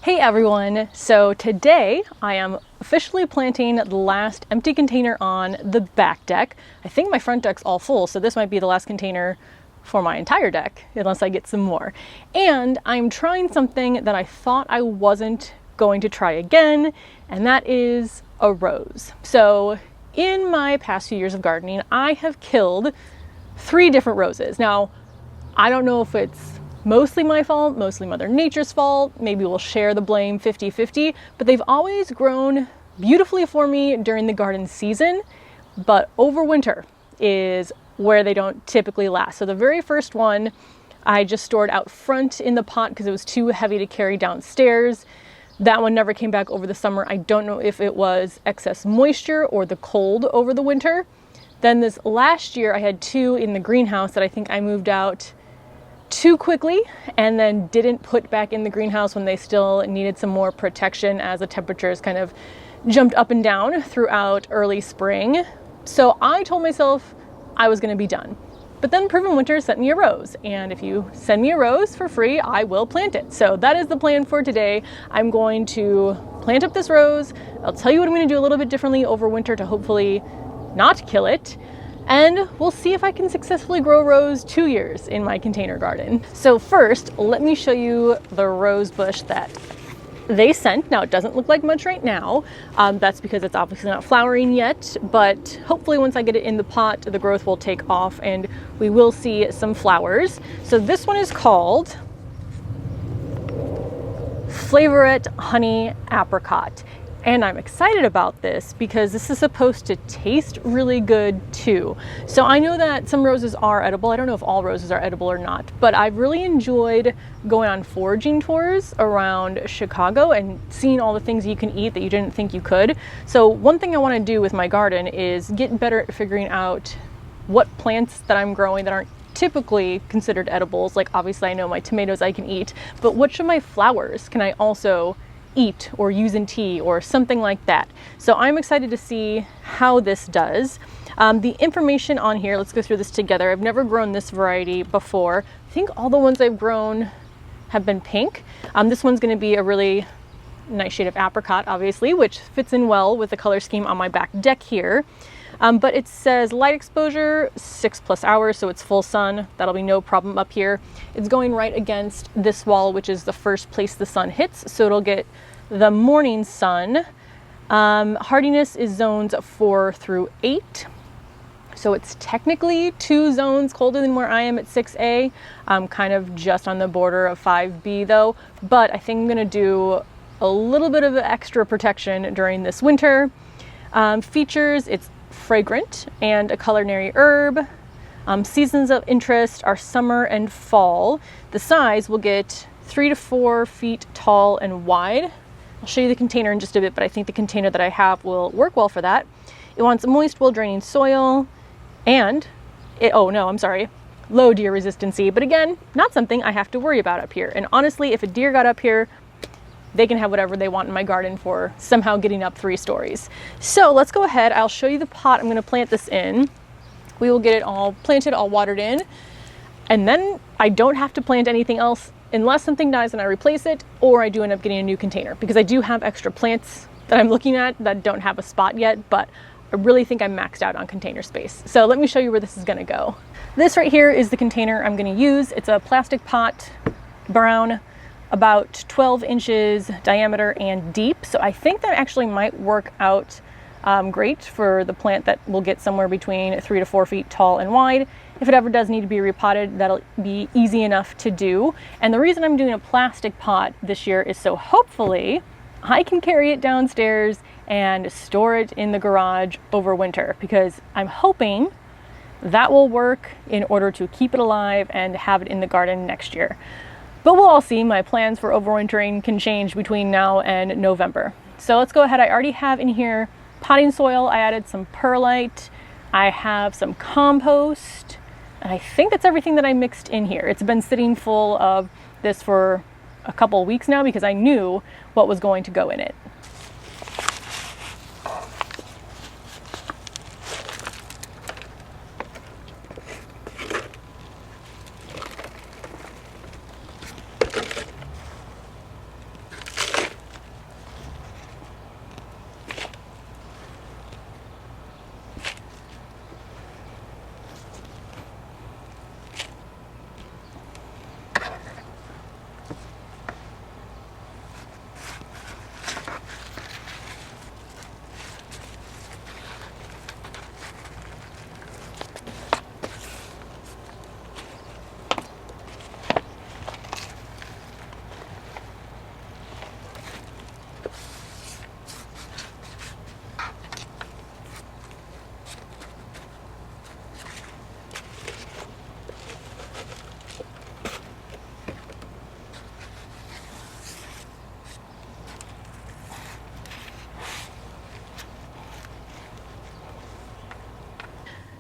Hey everyone! So today I am officially planting the last empty container on the back deck. I think my front deck's all full, so this might be the last container for my entire deck, unless I get some more. And I'm trying something that I thought I wasn't going to try again, and that is a rose. So in my past few years of gardening, I have killed 3 different roses. Now, I don't know if it's mostly my fault, mostly Mother Nature's fault, maybe we'll share the blame 50-50, but they've always grown beautifully for me during the garden season, but over winter is where they don't typically last. So the very first one I just stored out front in the pot because it was too heavy to carry downstairs. That one never came back over the summer. I don't know if it was excess moisture or the cold over the winter. Then this last year I had 2 in the greenhouse that I think I moved out too quickly and then didn't put back in the greenhouse when they still needed some more protection as the temperatures kind of jumped up and down throughout early spring. So I told myself I was going to be done. But then Proven Winter sent me a rose, and if you send me a rose for free, I will plant it. So that is the plan for today. I'm going to plant up this rose. I'll tell you what I'm going to do a little bit differently over winter to hopefully not kill it. And we'll see if I can successfully grow rose 2 years in my container garden. So first, let me show you the rose bush that they sent. Now, it doesn't look like much right now. That's because it's obviously not flowering yet, but hopefully once I get it in the pot, the growth will take off and we will see some flowers. So this one is called Flavorette Honey-Apricot. And I'm excited about this because this is supposed to taste really good too. So I know that some roses are edible. I don't know if all roses are edible or not, but I've really enjoyed going on foraging tours around Chicago and seeing all the things you can eat that you didn't think you could. So one thing I want to do with my garden is get better at figuring out what plants that I'm growing that aren't typically considered edibles. Like obviously I know my tomatoes I can eat, but which of my flowers can I also eat or use in tea or something like that. So I'm excited to see how this does. The information on here, let's go through this together. I've never grown this variety before. I think all the ones I've grown have been pink. This one's going to be a really nice shade of apricot, obviously, which fits in well with the color scheme on my back deck here. But it says light exposure 6+ hours, so it's full sun. That'll be no problem up here. It's going right against this wall, which is the first place the sun hits, so it'll get the morning sun. Hardiness is zones 4 through 8. So it's technically 2 zones colder than where I am at 6A. I'm kind of just on the border of 5B though, but I think I'm gonna do a little bit of extra protection during this winter. Features, it's fragrant and a culinary herb. Seasons of interest are summer and fall. The size will get 3 to 4 feet tall and wide. I'll show you the container in just a bit, but I think the container that I have will work well for that. It wants moist, well-draining soil, and low deer resistancy, but again, not something I have to worry about up here. And honestly, if a deer got up here, they can have whatever they want in my garden for somehow getting up 3 stories. So let's go ahead. I'll show you the pot I'm going to plant this in. We will get it all planted, all watered in, and then I don't have to plant anything else unless something dies and I replace it, or I do end up getting a new container, because I do have extra plants that I'm looking at that don't have a spot yet, but I really think I'm maxed out on container space. So let me show you where this is going to go. This right here is the container I'm going to use. It's a plastic pot, brown, about 12 inches diameter and deep. So I think that actually might work out great for the plant that will get somewhere between 3 to 4 feet tall and wide. If it ever does need to be repotted, that'll be easy enough to do. And the reason I'm doing a plastic pot this year is so hopefully I can carry it downstairs and store it in the garage over winter, because I'm hoping that will work in order to keep it alive and have it in the garden next year. But we'll all see. My plans for overwintering can change between now and November. So let's go ahead. I already have in here potting soil. I added some perlite. I have some compost. And I think that's everything that I mixed in here. It's been sitting full of this for a couple weeks now because I knew what was going to go in it.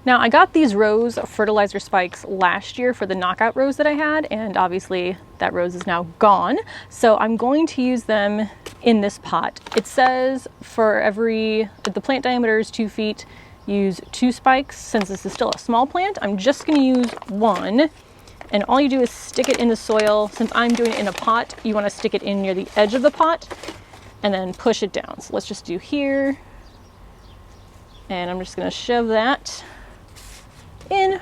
Now, I got these rose fertilizer spikes last year for the knockout rose that I had, and obviously that rose is now gone. So I'm going to use them in this pot. It says for if the plant diameter is 2 feet, use 2 spikes. Since this is still a small plant, I'm just going to use 1. And all you do is stick it in the soil. Since I'm doing it in a pot, you want to stick it in near the edge of the pot and then push it down. So let's just do here. And I'm just going to shove that in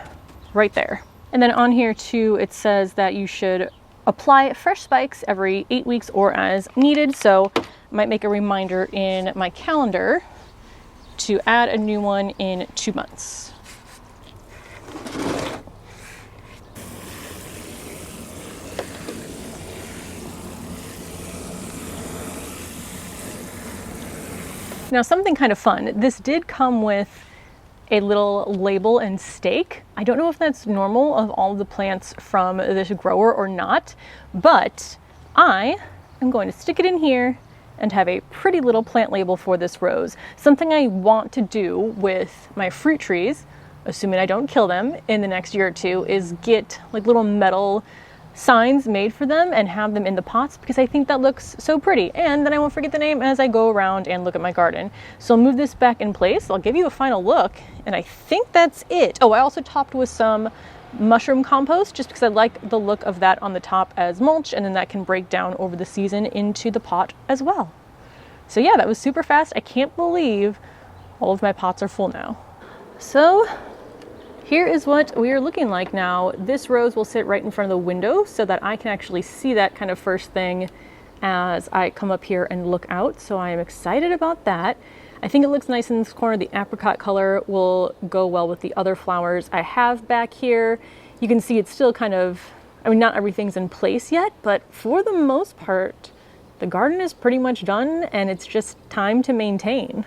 right there. And then on here too, it says that you should apply fresh spikes every 8 weeks or as needed. So I might make a reminder in my calendar to add a new one in 2 months. Now, something kind of fun. This did come with a little label and stake. I don't know if that's normal of all of the plants from this grower or not, but I am going to stick it in here and have a pretty little plant label for this rose. Something I want to do with my fruit trees, assuming I don't kill them in the next year or two, is get like little metal signs made for them and have them in the pots, because I think that looks so pretty, and then I won't forget the name as I go around and look at my garden. So I'll move this back in place. I'll give you a final look, and I think that's it. Oh, I also topped with some mushroom compost just because I like the look of that on the top as mulch, and then that can break down over the season into the pot as well. So yeah, that was super fast. I can't believe all of my pots are full now. So here is what we are looking like now. This rose will sit right in front of the window so that I can actually see that kind of first thing as I come up here and look out. So I am excited about that. I think it looks nice in this corner. The apricot color will go well with the other flowers I have back here. You can see it's still kind of, I mean, not everything's in place yet, but for the most part, the garden is pretty much done and it's just time to maintain.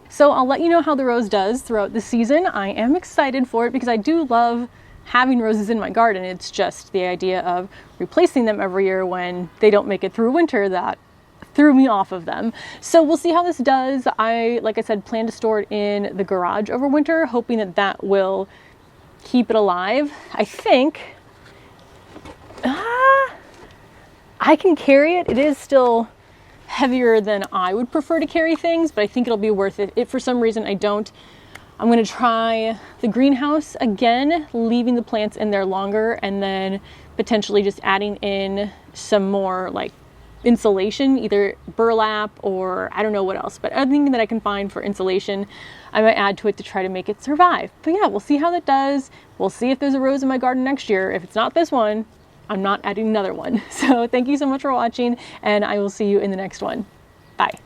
So I'll let you know how the rose does throughout the season. I am excited for it because I do love having roses in my garden. It's just the idea of replacing them every year when they don't make it through winter that threw me off of them. So we'll see how this does. Like I said, plan to store it in the garage over winter, hoping that that will keep it alive. I think I can carry it. It is still heavier than I would prefer to carry things, but I think it'll be worth it. If for some reason I don't, I'm going to try the greenhouse again, leaving the plants in there longer, and then potentially just adding in some more like insulation, either burlap or I don't know what else, but anything that I can find for insulation, I might add to it to try to make it survive. But yeah, we'll see how that does. We'll see if there's a rose in my garden next year. If it's not this one, I'm not adding another one. So thank you so much for watching, and I will see you in the next one. Bye.